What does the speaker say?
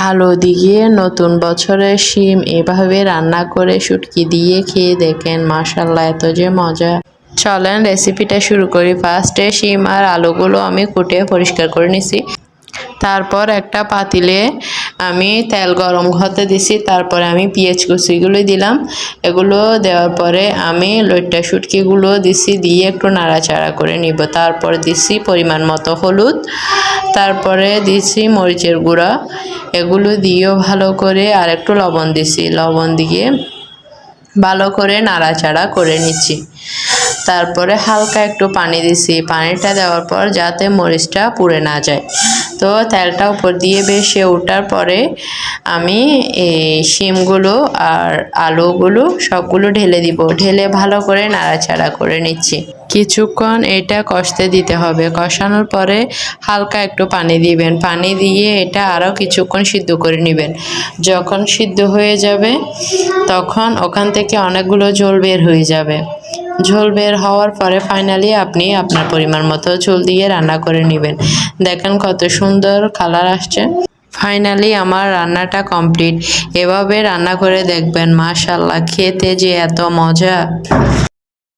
আলু দিয়ে নতুন বছরের শিম এভাবে রান্না করে শুটকি দিয়ে খেয়ে দেখেন, মাশাআল্লাহ এত যে মজা। চলেন রেসিপিটা শুরু করি। ফার্স্টে শিম আর আলুগুলো আমি কুটে পরিষ্কার করে নিছি। তারপর একটা পাতিলে আমি তেল গরম হতে দিছি। তারপরে আমি পেঁয়াজ কুচিগুলো দিলাম। এগুলো দেওয়ার পরে আমি লইট্টা শুটকিগুলো দিছি, দিয়ে একটু নাড়াচাড়া করে নিব। তারপরে দিছি পরিমাণ মতো হলুদ, তারপরে দিছি মরিচের গুঁড়া। এগুলো দিয়েও ভালো করে আর একটু লবণ দিছি। লবণ দিয়ে ভালো করে নাড়াচাড়া করে নিচ্ছি। তারপরে হালকা একটু পানি দিছি। পানিটা দেওয়ার পর যাতে মরিচটা পুড়ে না যায়। তো তেলটা উপর দিয়ে ভেসে ওঠার পরে আমি এই শিমগুলো আর আলুগুলো সবগুলো ঢেলে দিব। ঢেলে ভালো করে নাড়াচাড়া করে নিচ্ছি। কিছুক্ষণ এটা কষতে দিতে হবে। কষানোর পরে হালকা একটু পানি দিবেন। পানি দিয়ে এটা আরও কিছুক্ষণ সিদ্ধ করে নেবেন। যখন সিদ্ধ হয়ে যাবে তখন ওখান থেকে অনেকগুলো ঝোল বের হয়ে যাবে। ঝোল বের হওয়ার পরে ফাইনালি আপনি আপনার পরিমাণ মতো ঝোল দিয়ে রান্না করে নেবেন। দেখেন কত সুন্দর কালার আসছে। ফাইনালি আমার রান্নাটা কমপ্লিট। এভাবে রান্না করে দেখবেন, মাশাআল্লাহ খেতে যে এত মজা।